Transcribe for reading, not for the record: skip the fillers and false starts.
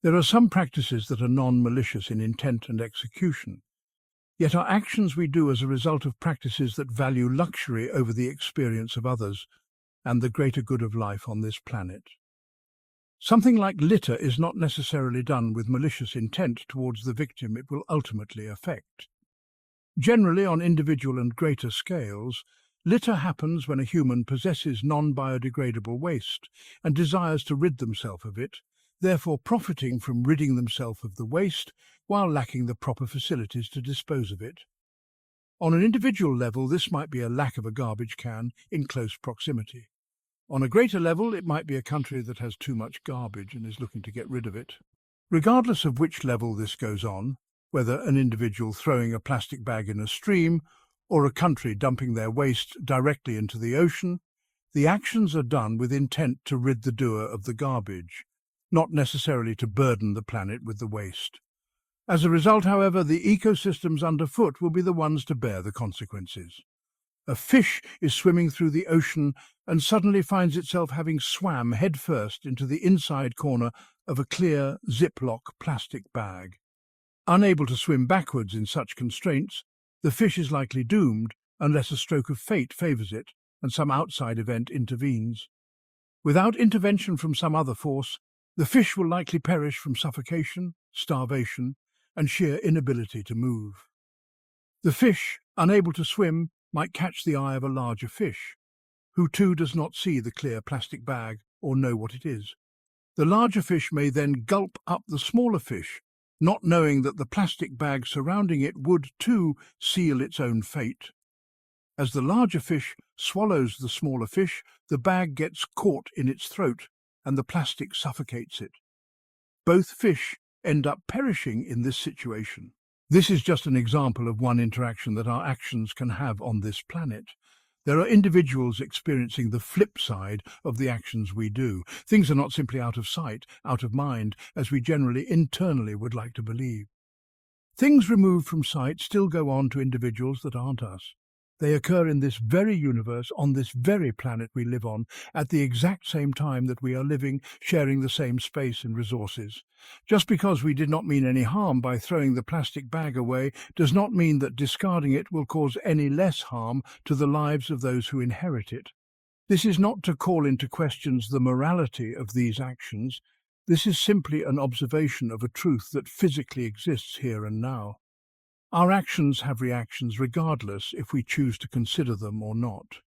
There are some practices that are non-malicious in intent and execution, yet are actions we do as a result of practices that value luxury over the experience of others and the greater good of life on this planet. Something like litter is not necessarily done with malicious intent towards the victim it will ultimately affect. Generally, on individual and greater scales, litter happens when a human possesses non-biodegradable waste and desires to rid themselves of it, therefore profiting from ridding themselves of the waste while lacking the proper facilities to dispose of it. On an individual level, this might be a lack of a garbage can in close proximity. On a greater level, it might be a country that has too much garbage and is looking to get rid of it. Regardless of which level this goes on, whether an individual throwing a plastic bag in a stream or a country dumping their waste directly into the ocean, the actions are done with intent to rid the doer of the garbage, not necessarily to burden the planet with the waste. As a result, however, the ecosystems underfoot will be the ones to bear the consequences. A fish is swimming through the ocean and suddenly finds itself having swam headfirst into the inside corner of a clear Ziploc plastic bag. Unable to swim backwards in such constraints, the fish is likely doomed unless a stroke of fate favours it and some outside event intervenes. Without intervention from some other force, the fish will likely perish from suffocation, starvation, and sheer inability to move. The fish, unable to swim, might catch the eye of a larger fish, who too does not see the clear plastic bag or know what it is. The larger fish may then gulp up the smaller fish, not knowing that the plastic bag surrounding it would too seal its own fate. As the larger fish swallows the smaller fish, the bag gets caught in its throat and the plastic suffocates it. Both fish end up perishing in this situation. This is just an example of one interaction that our actions can have on this planet. There are individuals experiencing the flip side of the actions we do. Things are not simply out of sight, out of mind, as we generally internally would like to believe. Things removed from sight still go on to individuals that aren't us. They occur in this very universe, on this very planet we live on, at the exact same time that we are living, sharing the same space and resources. Just because we did not mean any harm by throwing the plastic bag away does not mean that discarding it will cause any less harm to the lives of those who inherit it. This is not to call into questions the morality of these actions. This is simply an observation of a truth that physically exists here and now. Our actions have reactions regardless if we choose to consider them or not.